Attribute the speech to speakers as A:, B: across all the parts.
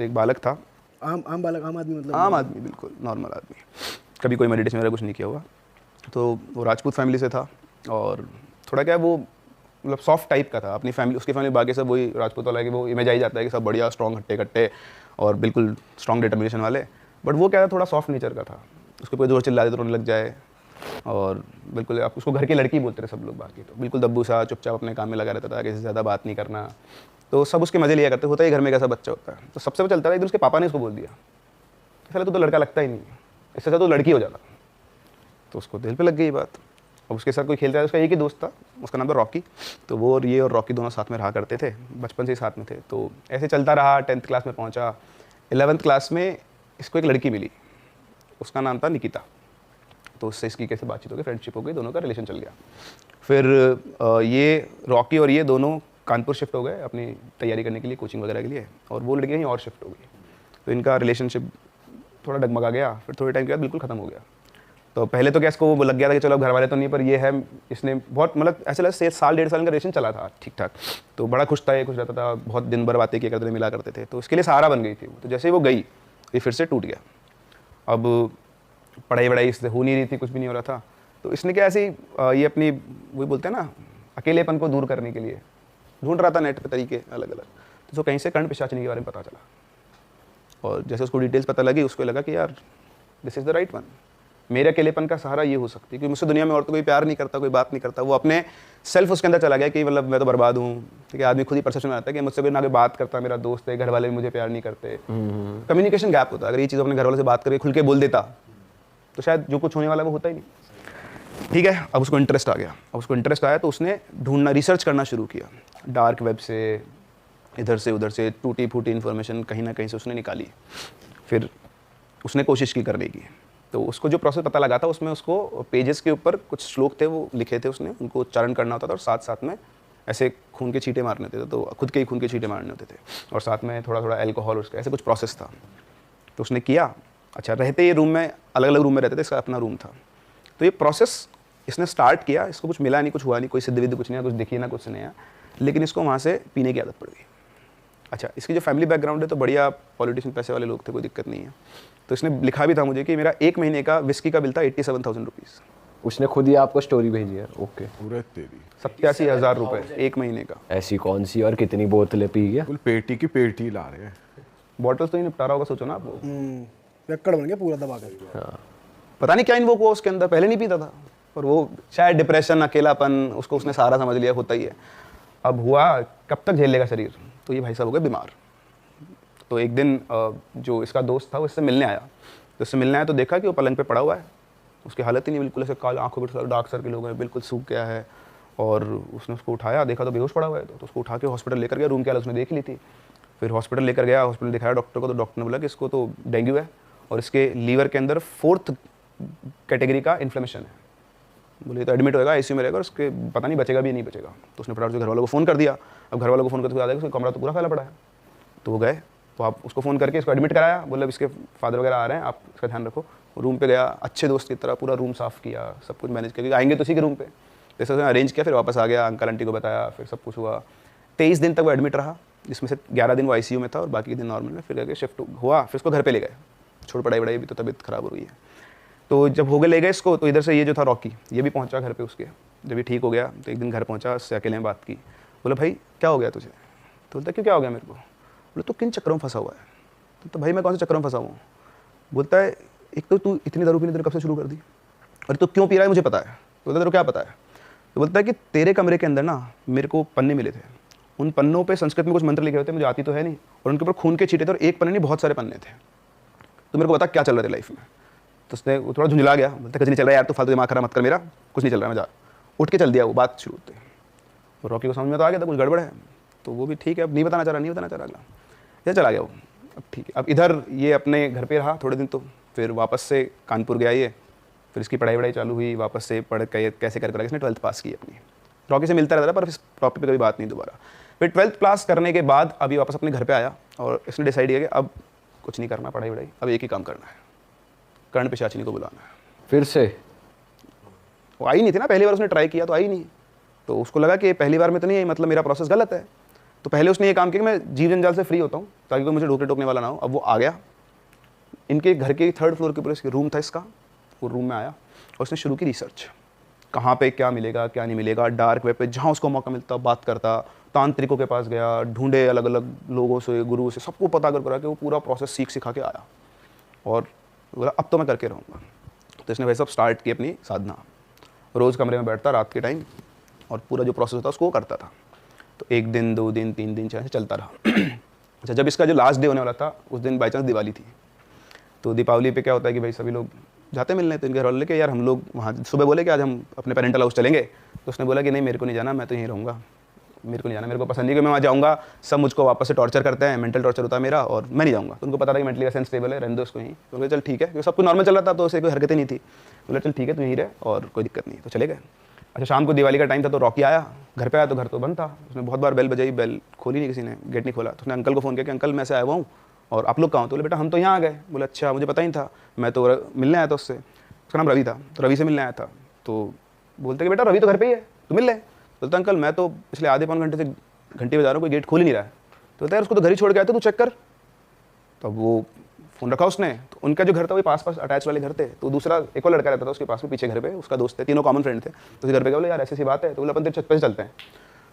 A: तो एक बालक था,
B: आम बालक, आम आदमी, मतलब
A: आम आदमी, बिल्कुल नॉर्मल आदमी, कभी कोई मेडिटेशन वगैरह कुछ नहीं किया हुआ। तो वो राजपूत फैमिली से था और थोड़ा क्या वो मतलब सॉफ्ट टाइप का था। अपनी फैमिली, उसकी फैमिली बाकी सब वही राजपूत वाला है कि वो इमेज आ ही जाता है कि सब बढ़िया स्ट्रॉन्ग हट्टे कट्टे और बिल्कुल स्ट्रॉन्ग डिटर्मिनेशन वाले। बट वो क्या था, थोड़ा सॉफ्ट नेचर का था। उसको कोई जोर चिल्ला दे तो रोने लग जाए और बिल्कुल आप उसको घर की लड़की बोलते थे सब लोग, बाकी तो बिल्कुल दब्बू सा चुपचाप अपने काम में लगा रहता था, किसी से ज़्यादा बात नहीं करना। तो सब उसके मज़े लिया करते, होता ही घर में कैसा बच्चा होता है। तो सबसे चलता था, एक दिन उसके पापा ने उसको बोल दिया, पहले तो लड़का लगता ही नहीं है, इससे तो लड़की हो जाता। तो उसको दिल पे लग गई बात। अब उसके साथ कोई खेलता था, उसका एक ही दोस्त था, उसका नाम था रॉकी। तो वो और ये और रॉकी दोनों साथ में रहा करते थे, बचपन से ही साथ में थे। तो ऐसे चलता रहा, 10th क्लास में पहुंचा। 11th क्लास में इसको एक लड़की मिली, उसका नाम था निकिता। तो उससे इसकी कैसे बातचीत हो गई, फ्रेंडशिप हो गई, दोनों का रिलेशन चल गया। फिर ये रॉकी और ये दोनों कानपुर शिफ्ट हो गए अपनी तैयारी करने के लिए, कोचिंग वगैरह के लिए, और वो लड़की कहीं और शिफ्ट हो गई। तो इनका रिलेशनशिप थोड़ा डगमगा गया। फिर थोड़े टाइम के बाद बिल्कुल ख़त्म हो गया। तो पहले तो क्या इसको वो लग गया था कि चलो घर वाले तो नहीं, पर ये है, इसने बहुत मतलब ऐसा लगा 1.5 साल का रिलेशन चला था ठीक ठाक। तो बड़ा खुश था, ये खुश रहता था, बहुत दिन भर बातें किया करते थे, मिला करते थे। तो इसके लिए सहारा बन गई थी वो। तो जैसे ही वो गई, ये फिर से टूट गया। अब पढ़ाई वढ़ाई इससे हो नहीं रही थी, कुछ भी नहीं हो रहा था। तो इसने क्या ऐसे ही ये अपनी वही बोलते हैं ना, अकेलेपन को दूर करने के लिए ढूंढ रहा था नेट पे तरीके अलग अलग। तो उसको कहीं से कर्ण पिशाचिनी के बारे में पता चला, और जैसे उसको डिटेल्स पता लगी, उसको लगा कि यार this is the right one, मेरे अकेलेपन का सहारा ये हो सकती है, क्योंकि मुझसे दुनिया में और तो कोई प्यार नहीं करता, कोई बात नहीं करता। वो अपने सेल्फ उसके अंदर चला गया कि मतलब मैं तो बर्बाद हूँ। ठीक है, आदमी खुद ही परसेप्शन आता है कि मुझसे भी ना कोई बात करता, मेरा दोस्त है, घर वाले भी मुझे प्यार नहीं करते। कम्युनिकेशन गैप होता है। अगर ये चीज़ अपने घर वालों से बात करके खुल के बोल देता तो शायद जो कुछ होने वाला वो होता ही नहीं। ठीक है, अब उसको इंटरेस्ट आ गया। अब उसको इंटरेस्ट आया तो उसने ढूंढना, रिसर्च करना शुरू किया, डार्क वेब से, इधर से उधर से, टूटी फूटी इन्फॉर्मेशन कहीं ना कहीं से उसने निकाली। फिर उसने कोशिश की करने की। तो उसको जो प्रोसेस पता लगा था, उसमें उसको पेजेस के ऊपर कुछ श्लोक थे वो लिखे थे उसने, उनको उच्चारण करना होता था, और साथ साथ में ऐसे खून के छींटे मारने होते थे, तो खुद के ही खून के छींटे मारने होते थे, और साथ में थोड़ा थोड़ा अल्कोहल, उसका ऐसे कुछ प्रोसेस था। तो उसने किया। अच्छा, रहते ये रूम में, अलग अलग रूम में रहते थे, इसका अपना रूम था। तो ये प्रोसेस इसने स्टार्ट किया, इसको कुछ मिला नहीं, कुछ हुआ नहीं, कोई सिद्ध विद्ध कुछ नहीं, कुछ दिखी ना कुछ नहीं आया, लेकिन इसको वहाँ से पीने की आदत पड़ गई। अच्छा, इसकी जो फैमिली बैकग्राउंड है तो बढ़िया पॉलिटिशियन, पैसे वाले लोग थे, कोई दिक्कत नहीं है। तो इसने लिखा भी था मुझे कि मेरा 1 महीने का विस्की का बिल था 87,000 रुपीज़।
C: उसने खुद ही आपको स्टोरी भेजी है? ओके।
D: पूरे तेरी
A: 87,000 रुपये 1 महीने का।
C: ऐसी कौन सी और कितनी बोतलें पी गया?
D: फुल पेटी की पेटी ला रहे हैं।
A: बॉटल्स तो ही निपटा रहा होगा, सोचो ना आप। वो
B: पियक्कड़ बन गया पूरा दबा कर।
C: हाँ।
A: पता नहीं क्या इन्वोक हुआ उसके अंदर, पहले नहीं पीता था, पर वो शायद डिप्रेशन, अकेलापन, उसको उसने सारा समझ लिया, होता ही है। अब हुआ, कब तक झेलेगा शरीर, तो ये भाई साहब हो गए बीमार। तो एक दिन जो इसका दोस्त था वो इससे मिलने आया। तो इससे मिलने आया तो देखा कि वो पलंग पे पड़ा हुआ है, उसकी हालत ही नहीं, बिल्कुल ऐसे काले आंखों पर डार्क सर्कल हो गए, बिल्कुल सूख गया है। और उसने उसको उठाया, देखा तो बेहोश पड़ा हुआ है। तो उसको उठा के हॉस्पिटल लेकर गया, रूम की हालत उसने देख ली थी। फिर हॉस्पिटल लेकर गया, हॉस्पिटल दिखाया डॉक्टर को, तो डॉक्टर ने बोला कि इसको तो डेंगू है और इसके लीवर के अंदर 4th कैटेगरी का इन्फ्लेमेशन है। बोले तो एडमिट होएगा, आईसीयू में रहेगा, और उसके पता नहीं बचेगा भी नहीं बचेगा। तो उसने फटाफट से घर वालों को फ़ोन कर दिया। अब घर वालों को फ़ोन करते हुए याद है कि उसका कमरा तो पूरा फैला पड़ा है। तो वो गए, तो आप उसको फ़ोन करके इसको एडमिट कराया, बोला इसके फादर वगैरह आ रहे हैं, आप इसका ध्यान रखो। रूम पे गया, अच्छे दोस्त की तरह पूरा रूम साफ़ किया, सब कुछ मैनेज किया, आएंगे तो उसी के रूम पे, जैसे उसने अरेंज किया। फिर वापस आ गया, अंकल आंटी को बताया, फिर सब कुछ हुआ। 23 दिन तक वो एडमिट रहा, जिसमें से 11 दिन वो आईसीयू में था और बाकी दिन नॉर्मल में। फिर करके शिफ्ट हुआ, फिर उसको घर पे ले गए। छोड़ पढ़ाई भी तो तबीयत खराब हो रही है। तो जब हो गए ले गए इसको, तो इधर से ये जो था रॉकी, ये भी पहुंचा घर पे उसके। जब ये ठीक हो गया तो एक दिन घर पहुंचा, उससे अकेले में बात की। बोला भाई क्या हो गया तुझे? तो बोलता क्यों क्या हो गया मेरे को? बोले तो किन चक्करों में फंसा हुआ है? तो भाई मैं कौन से चक्करों में फंसा हुआ हूँ? बोलता है एक तो तू इतनी दारू पीने कब से शुरू कर दी, और तो क्यों पी रहा है मुझे पता है। तो बोलता तेरे को क्या पता है? तो बोलता है कि तेरे कमरे के अंदर ना मेरे को पन्ने मिले थे, उन पन्नों पे संस्कृत में कुछ मंत्र लिखे होते, मुझे आती तो है नहीं, और उनके ऊपर खून के छींटे थे, और एक पन्ने नहीं बहुत सारे पन्ने थे। तो मेरे को बता क्या चल रहा है लाइफ में। तो उसने वो थोड़ा झुंझला गया, बोलता कुछ नहीं चल रहा है यार, तू फालतू दिमाग खराब मत कर मेरा, कुछ नहीं चल रहा है, मैं जा। उठ के चल दिया वो, बात शुरू होते। तो रॉकी को समझ में तो आ गया था कुछ गड़बड़ है। तो वो भी ठीक है, अब नहीं बताना चाह रहा अगला, ये चला गया वो। अब ठीक है, अब इधर ये अपने घर पे रहा थोड़े दिन, तो फिर वापस से कानपुर गया ये। फिर इसकी पढ़ाई वढ़ाई चालू हुई, वापस से पढ़ कैसे कर इसने 12th पास की अपनी। रॉकी से मिलता रहता था, पर इस टॉपिक पे कभी बात नहीं दोबारा। फिर 12th पास करने के बाद अभी वापस अपने घर पे आया, और इसने डिसाइड किया कि अब कुछ नहीं करना पढ़ाई वढ़ाई, अब एक ही काम करना है, कर्ण पिशाचिनी को बुलाना है।
C: फिर से
A: वो आई नहीं थी ना, पहली बार उसने ट्राई किया तो आई नहीं। तो उसको लगा कि पहली बार में तो नहीं आई, मतलब मेरा प्रोसेस गलत है। तो पहले उसने ये काम किया कि मैं जीव जंजाल से फ्री होता हूँ ताकि कोई मुझे रोकने टोकने वाला ना हो। अब वो आ गया, इनके घर के 3rd फ्लोर के ऊपर रूम था इसका, वो रूम में आया और उसने शुरू की रिसर्च, कहाँ पे क्या मिलेगा क्या नहीं मिलेगा, डार्क वेब पे जहाँ उसको मौका मिलता बात करता, तांत्रिकों के पास गया, ढूंढे अलग अलग लोगों से, गुरु से, सबको पता कर के वो पूरा प्रोसेस सीख सिखा के आया और बोला अब तो मैं करके रहूँगा। तो इसने वैसे सब स्टार्ट की अपनी साधना, रोज़ कमरे में बैठता रात के टाइम और पूरा जो प्रोसेस होता है उसको वो करता था। तो 1 दिन 2 दिन 3 दिन 4 चलता रहा। अच्छा, जब इसका जो लास्ट डे होने वाला था उस दिन बाई चांस दिवाली थी। तो दीपावली पे क्या होता है कि भाई सभी लोग जाते मिलने, तो इनके घर वाले कि यार हम लोग वहाँ सुबह बोले कि आज हम अपने पेरेंटल हाउस चलेंगे। तो उसने बोला कि नहीं मेरे को नहीं जाना, मैं तो यहीं रहूँगा, मेरे को नहीं जाना, मेरे को पसंद नहीं कि मैं वहाँ जाऊँगा, सब मुझको वापस से टॉर्चर करते हैं, मेंटल टॉर्चर होता है मेरा और मैं नहीं जाऊँगा। तो उनको पता था कि मेंटली वैसे अनस्टेबल है, रहने दो उसको यहीं। तो उन्होंने चल ठीक है, क्योंकि सब कुछ नॉर्मल चल रहा था तो उसे कोई हरकतें नहीं थी। तो बोला चल ठीक है तू यहीं रहे और कोई दिक्कत नहीं। तो चले गए। अच्छा, शाम को दिवाली का टाइम था तो रॉकी आया, घर पे आया तो घर तो बंद था। उसने बहुत बार बेल बजाई, बेल खोली नहीं किसी ने, गेट नहीं खोला। तो उसने अंकल को फ़ोन किया कि अंकल मैं ऐसे आया हुआ हूँ और आप लोग कहाँ हो? तो बोले बेटा हम तो यहाँ आ गए। बोले अच्छा मुझे पता ही था, मैं तो मिलने आया था उससे, उसका नाम रवि था, तो रवि से मिलने आया था। तो बोलते कि बेटा रवि तो घर पे ही है, तो मिल ले। बोलता अंकल मैं तो पिछले आधे पौन घंटे से घंटी बजा रहा हूँ, कोई गेट खोल ही नहीं रहा है। तो बोलता यार उसको तो घर ही छोड़ के आया था, तू चेक कर। तो वो फ़ोन रखा उसने, तो उनका जो घर था वो पास अटैच वाले घर थे। तो दूसरा एक और लड़का रहता था उसके पास में पीछे घर पे, उसका दोस्त है, तीनों कॉमन फ्रेंड थे। तो उस घर पे बोले यार ऐसी बात है, तो बोले अपन तेरे छत पे से चलते हैं।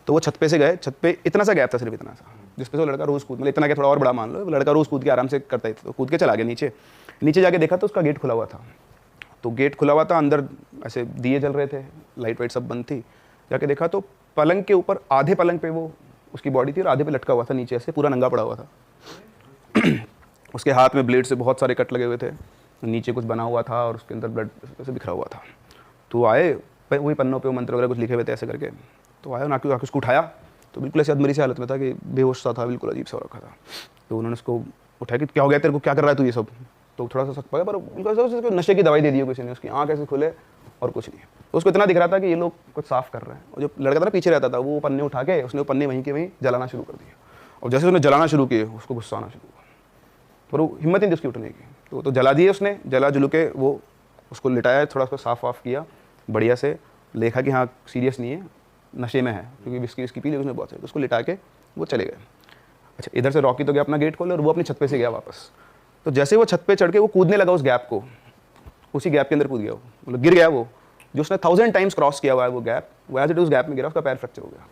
A: तो वो छत पे से गए। छत पे इतना सा गैप था, सिर्फ इतना सा, जिस पे वो लड़का रोज़ कूद, मतलब इतना क्या थोड़ा और बड़ा मान लो, लड़का रोज़ कूद के आराम से करता ही था। तो कूद के चला गया नीचे जाके देखा तो उसका गेट खुला हुआ था। तो गेट खुला हुआ था, अंदर ऐसे दिए जल रहे थे, लाइट वाइट सब बंद थी। जाके देखा तो पलंग के ऊपर, आधे पलंग पे वो उसकी बॉडी थी और आधे पे लटका हुआ था नीचे, ऐसे पूरा नंगा पड़ा हुआ था। उसके हाथ में ब्लेड से बहुत सारे कट लगे हुए थे, नीचे कुछ बना हुआ था और उसके अंदर ब्लड ऐसे बिखरा हुआ था। तो आए, वही पन्नों पे वो मंत्र वगैरह कुछ लिखे हुए थे ऐसे करके। तो आया ना, उसको उठाया तो बिल्कुल ऐसे अधमरी सी हालत में था कि बेहोश सा था, बिल्कुल अजीब सा रखा था। तो उन्होंने उसको उठाया कि क्या हो गया तेरे को, क्या कर रहा है तू ये सब? तो थोड़ा सा शक पाया, पर उनको नशे की दवाई दे दी किसी ने, उसकी आँख ऐसे खुले और कुछ नहीं। तो उसको इतना दिख रहा था कि ये लोग कुछ साफ कर रहे हैं। और जो लड़का था ना पीछे रहता था, वो पन्ने उठा के उसने वो पन्ने वहीं के वहीं जलाना शुरू कर दिया। और जैसे उसने जलाना शुरू किए उसको गुस्सा आना शुरू हुआ, पर वो हिम्मत नहीं थी उसकी उठने की। तो जला दिए उसने, जला जुलू के वो उसको लिटाया, थोड़ा उसको साफ वाफ किया बढ़िया से, देखा कि हाँ सीरियस नहीं है, नशे में है, क्योंकि विस्की पी ली उसने बहुत सारी। तो उसको लिटा के वो चले गए। अच्छा, इधर से रॉकी तो गया अपना गेट खोले और वो अपनी छत पे से गया वापस। तो जैसे वो छत पे चढ़ के वो कूदने लगा उस गैप को, उसी गैप के अंदर कूद गया वो, मतलब गिर गया वो। जो उसने 1000 टाइम्स क्रॉस किया हुआ है वो गैप, वो एज इट उस गैप में गिरा, उसका पैर फ्रैक्चर हो गया,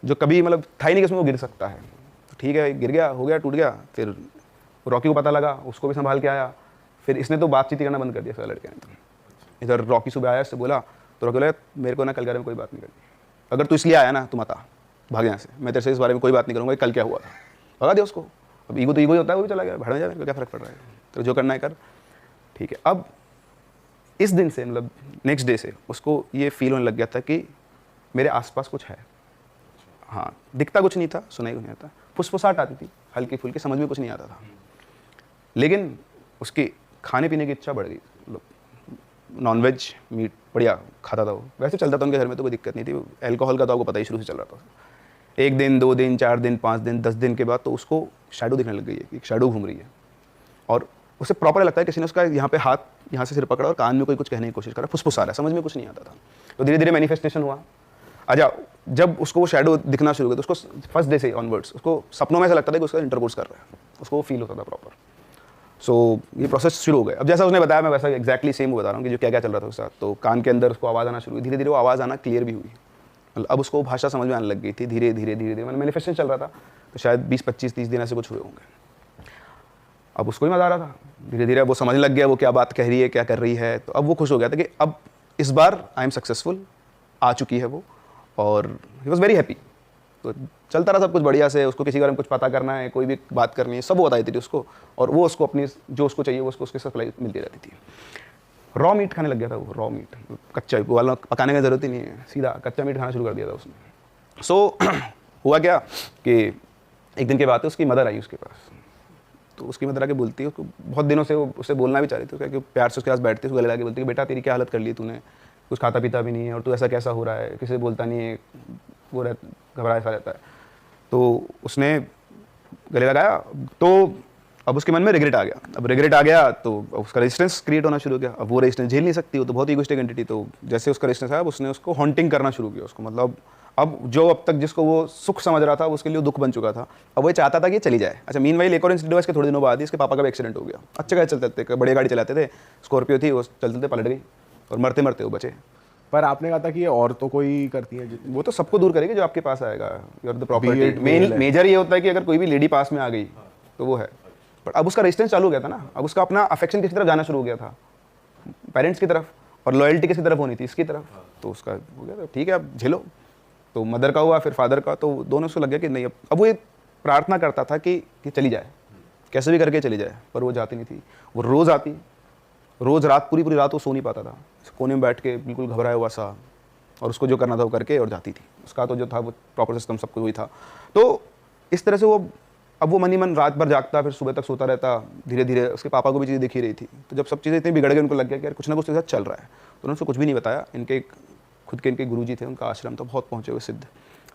A: जो कभी मतलब था ही नहीं कि उसमें वो गिर सकता है। तो ठीक है, गिर गया, हो गया, टूट गया। फिर रॉकी को पता लगा, उसको भी संभाल के आया। फिर इसने तो बातचीत करना बंद कर दिया सारे लड़के ने। तो इधर रॉकी सुबह आया, इससे बोला, तो रॉकी बोला मेरे को ना कल के बारे में कोई बात नहीं करनी, अगर तू इसलिए आया ना तू मत आ, भाग यहाँ से, मैं तेरे से इस बारे में कोई बात नहीं करूँगा, कल क्या हुआ था, भगा दिया उसको। अब ईगो तो ईगो ही होता है, वो भी चला गया, भाड़ में जा, मेरे को क्या फ़र्क पड़ रहा है, तो जो करना है कर, ठीक है। अब इस दिन से, मतलब नेक्स्ट डे से उसको ये फील होने लग गया था कि मेरे आसपास कुछ है। हाँ, दिखता कुछ नहीं था, सुनाई कुछ नहीं आता, फुसफुसाहट आती थी हल्की फुल्की, समझ में कुछ नहीं आता था, लेकिन उसकी खाने पीने की इच्छा बढ़ गई। मतलब नॉनवेज मीट बढ़िया खाता था वो, वैसे चलता था उनके घर में, तो कोई दिक्कत नहीं थी। एल्कोहल का तो आपको पता ही शुरू से चल रहा था। 1 दिन 2 दिन 4 दिन 5 दिन 10 दिन के बाद तो उसको शैडो दिखने लग गई है, एक शैडो घूम रही है, और उसे प्रॉपर लगता है किसी ने उसका यहाँ पे हाथ, यहाँ से सिर पकड़ा और कान में कोई कुछ कहने की कोशिश कर रहा है, फुसफुसा रहा है, समझ में कुछ नहीं आता था। तो धीरे धीरे मैनिफेस्टेशन हुआ। अच्छा, जब उसको वो शैडो दिखना शुरू हुआ तो उसको फर्स्ट डे से ऑनवर्ड्स उसको सपनों में ऐसा लगता था कि उसका इंटरकोर्स कर रहा है, उसको वो फील होता था प्रॉपर। सो ये प्रोसेस शुरू हो गया। अब जैसा उसने बताया, मैं वैसा एग्जैक्टली सेम बता रहा हूँ कि जो क्या क्या चल रहा था उसके साथ। तो कान के अंदर उसको आवाज़ आना शुरू हुई, धीरे धीरे वो आवाज़ आना क्लियर भी हुई, मतलब अब उसको भाषा समझ में आने लग गई थी धीरे धीरे धीरे धीरे। मतलब मैनिफेस्टेशन चल रहा था, तो शायद 20-25-30 दिन ऐसे कुछ हुए होंगे। अब उसको ही मजा आ रहा था, धीरे धीरे वो समझने लग गया वो क्या बात कह रही है, क्या कर रही है। तो अब वो खुश हो गया था कि अब इस बार आई एम सक्सेसफुल, आ चुकी है वो, और ही वॉज वेरी हैप्पी। तो चलता रहा सब कुछ बढ़िया से, उसको किसी के बारे में कुछ पता करना है, कोई भी बात करनी है, सब वो बताई थी उसको, और वो उसको अपनी जो उसको चाहिए वो उसको उसके सप्लाई मिलती रहती थी। रॉ मीट खाने लग गया था वो, रॉ मीट, कच्चा, वाला पकाने की ज़रूरत ही नहीं है, सीधा कच्चा मीट खाना शुरू कर दिया था उसने। सो हुआ क्या कि एक दिन के बाद उसकी मदर आई उसके पास। तो उसकी मदर आके बोलती है, उसको बहुत दिनों से वो उससे बोलना भी चाह रही थी, क्योंकि प्यार से उसके पास बैठती है, उसको गले लगा के बोलती है बेटा तेरी क्या हालत कर ली तूने, कुछ खाता पीता भी नहीं है और तू ऐसा कैसा हो रहा है, किसी से बोलता नहीं है, वो घबराया सा रहता है। तो उसने गले लगाया, तो अब उसके मन में रिग्रेट आ गया। अब रिग्रेट आ गया तो उसका रेजिस्टेंस क्रिएट होना शुरू हो गया। अब वो रेजिस्टेंस झेल नहीं सकती, वो तो बहुत ईगोइस्टिक एंटिटी। तो जैसे उसका रेजिस्टेंस आया, उसने उसको हॉन्टिंग करना शुरू किया उसको, मतलब अब जो अब तक जिसको वो सुख समझ रहा था उसके लिए वो दुख बन चुका था। अब वो चाहता था कि ये चली जाए। अच्छा, मीनवाइल एक और इंसिडेंट हुआ इसके थोड़े दिनों बाद ही, इसके पापा का भी एक्सीडेंट हो गया। अच्छे गाड़ी चलते, बढ़िया गाड़ी चलाते थे, स्कॉर्पियो थी, वो चलते पलट गई और मरते मरते वो बचे।
D: पर आपने कहा था कि ये औरतों को ही करती है
A: वो तो सबको दूर करेगी जो आपके पास आएगा, you are the
D: Be
A: property.
D: it male है।
A: मेजर ये होता है कि अगर कोई भी लेडी पास में आ गई तो वो है। बट अब उसका रेजिस्टेंस चालू हो गया था ना, अब उसका अपना अफेक्शन किसी तरफ जाना शुरू हो गया था, पेरेंट्स की तरफ, और लॉयल्टी किसी तरफ होनी थी इसकी तरफ। तो उसका हो गया, ठीक है अब झेलो। तो मदर का हुआ, फिर फादर का, तो दोनों से लग गया कि नहीं, अब वो ये प्रार्थना करता था कि चली जाए, कैसे भी करके चली जाए, पर वो जाती नहीं थी। वो रोज़ आती, रोज़ रात पूरी पूरी रात वो सो नहीं पाता था, कोने में बैठ के बिल्कुल घबराया हुआ सा, और उसको जो करना था वो करके और जाती थी। उसका तो जो था वो प्रॉपर सिस्टम सब कुछ वही था। तो इस तरह से वो अब वो मन ही मन रात भर जागता, फिर सुबह तक सोता रहता। धीरे धीरे उसके पापा को भी चीज़ें दिख ही रही थी। तो जब सब चीज़ें इतनी बिगड़ गई, उनको लग गया कि यार कुछ ना कुछ के साथ चल रहा है। तो उन्होंने उसको कुछ भी नहीं बताया। इनके खुद के इनके गुरुजी थे, उनका आश्रम था, बहुत पहुँचे हुए सिद्ध।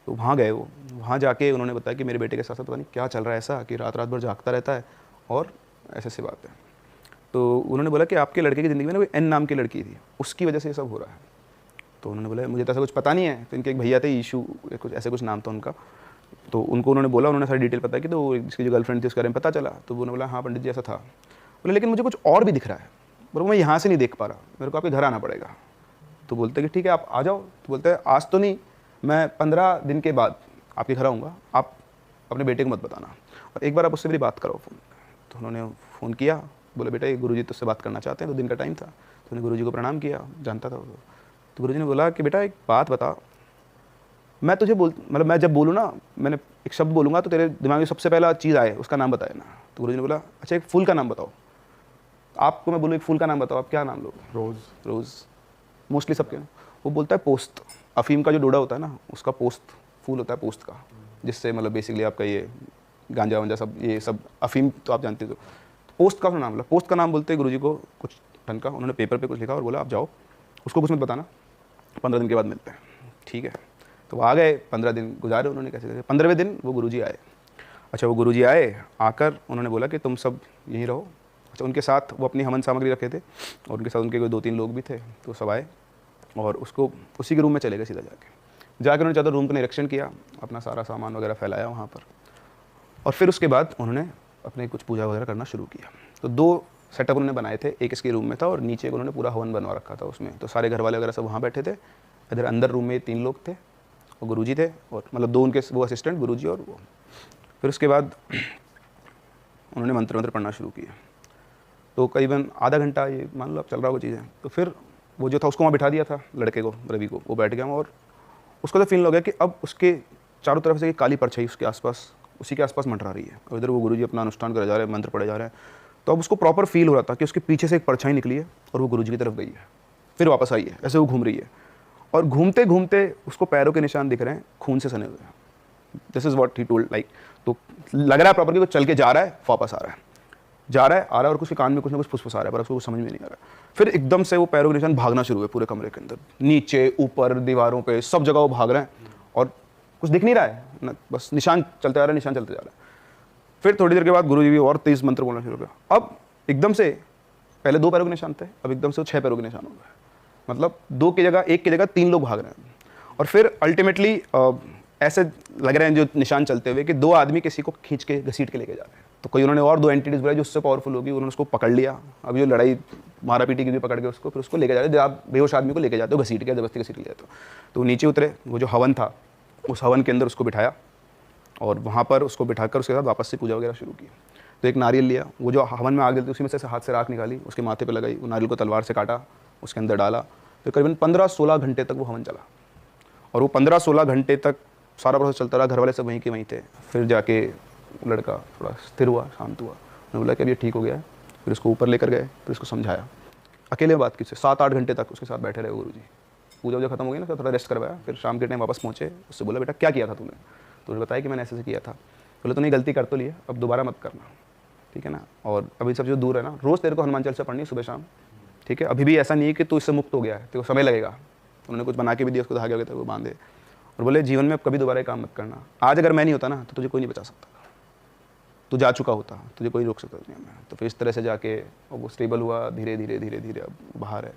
A: तो वहाँ गए वो, वहाँ जाके उन्होंने बताया कि मेरे बेटे के साथ साथ पता नहीं क्या चल रहा है ऐसा कि रात रात भर जागता रहता है और ऐसे बात है। तो उन्होंने बोला कि आपके लड़के की ज़िंदगी में ना कोई एन नाम की लड़की थी, उसकी वजह से ये सब हो रहा है। तो उन्होंने बोला मुझे तो ऐसा कुछ पता नहीं है। तो इनके एक भैया थे, ईशू कुछ ऐसे कुछ नाम था उनका। तो उनको उन्होंने बोला, उन्होंने सारी डिटेल पता की, तो इसकी जो गर्लफ्रेंड थी उसके बारे में पता चला। तो उन्होंने बोला हाँ पंडित जी ऐसा था। बोले लेकिन मुझे कुछ और भी दिख रहा है, बोलो मैं यहाँ से नहीं देख पा रहा, मेरे को आपके घर आना पड़ेगा। तो बोलते कि ठीक है आप आ जाओ। तो बोलते हैं आज तो नहीं, मैं 15 दिन के बाद आपके घर आऊँगा, आप अपने बेटे को मत बताना, और एक बार आप उससे मेरी बात करो फ़ोन। तो उन्होंने फ़ोन किया, बोले बेटा ये गुरुजी तुझसे बात करना चाहते हैं। 2 दिन का टाइम था। तो उन्होंने गुरुजी को प्रणाम किया, जानता था वो। तो गुरुजी ने बोला कि बेटा एक बात बता, मैं तुझे मतलब मैं जब बोलूँ ना, मैंने एक शब्द बोलूँगा तो तेरे दिमाग में सबसे पहला चीज़ आए उसका नाम बताए ना। तो गुरुजी ने बोला अच्छा एक फूल का नाम बताओ। आपको मैं बोलूँ एक फूल का नाम बताओ, आप क्या नाम लोगे? रोज़ मोस्टली सबके। वो बोलता है पोस्त, अफीम का जो डोडा होता है ना उसका पोस्त फूल होता है पोस्त का, जिससे मतलब बेसिकली आपका ये गांजा वांजा सब ये सब अफीम तो आप जानते हो। पोस्ट का नाम बोला, पोस्ट का नाम बोलते गुरुजी को कुछ ढंग का, उन्होंने पेपर पे कुछ लिखा और बोला आप जाओ, उसको कुछ मत बताना, 15 दिन के बाद मिलते हैं। ठीक है। तो वो आ गए, 15 दिन गुजारे उन्होंने कैसे कैसे। 15वें दिन वो गुरुजी आए। अच्छा वो गुरुजी आए, आकर उन्होंने बोला कि तुम सब यहीं रहो। अच्छा उनके साथ वो अपनी हवन सामग्री रखे थे और उनके साथ उनके कोई 2-3 लोग भी थे। तो सब आए और उसको उसी के रूम में चले गए सीधा जाकर उन्होंने चादर रूम का निरीक्षण किया, अपना सारा सामान वगैरह फैलाया वहाँ पर, और फिर उसके बाद उन्होंने अपने कुछ पूजा वगैरह करना शुरू किया। तो 2 सेटअप उन्होंने बनाए थे, एक इसके रूम में था और नीचे उन्होंने पूरा हवन बनवा रखा था उसमें। तो सारे घर वाले वगैरह सब वहाँ बैठे थे। इधर अंदर रूम में 3 लोग थे, वो गुरुजी थे और मतलब 2 उनके वो असिस्टेंट, गुरुजी और वो। फिर उसके बाद उन्होंने मंत्र पढ़ना शुरू किया। तो करीबन आधा घंटा ये मान लो अब चल रहा वो चीज़ें। तो फिर वो जो था उसको वहाँ बिठा दिया था, लड़के को, रवि को, वो बैठ गया और उसको तो फील हो गया कि अब उसके चारों तरफ से काली परछाई उसके आसपास, उसी के आसपास मंडरा रही है और इधर वो गुरुजी अपना अनुष्ठान करे जा रहे हैं, मंत्र पढ़े जा रहे हैं। तो अब उसको प्रॉपर फील हो रहा था कि उसके पीछे से एक परछाई निकली है और वो गुरुजी की तरफ गई है, फिर वापस आई है, ऐसे वो घूम रही है और घूमते घूमते उसको पैरों के निशान दिख रहे हैं खून से सने हुए हैं। This is what he told like. तो लग रहा है प्रॉपर कि वो चल के जा रहा है, वापस आ रहा है, जा रहा है, आ रहा है और उसके कान में कुछ ना कुछ फुसफुस आ रहा है पर उसको कुछ समझ में नहीं आ रहा है। फिर एकदम से वो पैरों के निशान भागना शुरू हुए पूरे कमरे के अंदर, नीचे ऊपर दीवारों पे सब जगह वो भाग रहे हैं और कुछ दिख नहीं रहा है ना, बस निशान चलते जा रहा है, निशान चलते जा रहा है। फिर थोड़ी देर के बाद गुरुजी भी और तेज मंत्र बोलना शुरू किया। अब एकदम से पहले 2 पैरों के निशान थे, अब एकदम से वो 6 पैरों के निशान हो गए। मतलब 2 की जगह 1 की जगह 3 लोग भाग रहे हैं और फिर अल्टीमेटली ऐसे लग रहे हैं जो निशान चलते हुए कि 2 आदमी किसी को खींच के घसीट के लेके जा रहे हैं। तो कोई उन्होंने और 2 एंटिटीज बुलाई जो उससे पावरफुल होगी, उन्होंने उसको पकड़ लिया। अब जो लड़ाई मारा पीटी की भी पकड़ के उसको फिर उसको लेके जा रहे हैं। आप बेहोश आदमी को लेके जाते हो, घसीट के जबरदस्ती घसीट ले जाते हो। तो नीचे उतरे, वो जो हवन था उस हवन के अंदर उसको बिठाया और वहाँ पर उसको बिठाकर उसके साथ वापस से पूजा वगैरह शुरू की। तो एक नारियल लिया, वो जो हवन में आग जलती उसी में से हाथ से राख निकाली, उसके माथे पे लगाई, वो नारियल को तलवार से काटा, उसके अंदर डाला। फिर करीबन 15-16 घंटे तक वो हवन चला और वो 15-16 घंटे तक सारा प्रोसेस चलता रहा। घर वाले सब वहीं के वहीं थे। फिर जाके लड़का थोड़ा स्थिर हुआ, शांत हुआ। उन्होंने बोला कि अब ये ठीक हो गया है। फिर उसको ऊपर लेकर गए, फिर उसको समझाया, अकेले में बात की, 7-8 घंटे तक उसके साथ बैठे रहे गुरुजी। पूजा वूजा खत्म हो गई ना, थोड़ा रेस्ट करवाया। फिर शाम के टाइम वापस पहुँचे, उससे बोला बेटा क्या किया था तूने? तो उन्होंने बताया कि मैंने ऐसे किया था। बोले तूने गलती कर तो ली है, अब दोबारा मत करना, ठीक है ना। और अभी सब जो दूर है ना, रोज़ तेरे को हनुमान चालीसा पढ़नी सुबह शाम, ठीक है। अभी भी ऐसा नहीं है कि तू इससे मुक्त हो गया है, तेरे को समय लगेगा। उन्होंने कुछ बना के भी दिया, उसको धागे वगैरह वो बांधे और बोले जीवन में अब कभी दोबारा काम मत करना। आज अगर मैं नहीं होता ना तो तुझे कोई नहीं बचा सकता, तू जा चुका होता, तुझे कोई रोक सकता नहीं मैं। तो फिर इस तरह से जाके वो स्टेबल हुआ, धीरे धीरे धीरे धीरे अब बाहर है।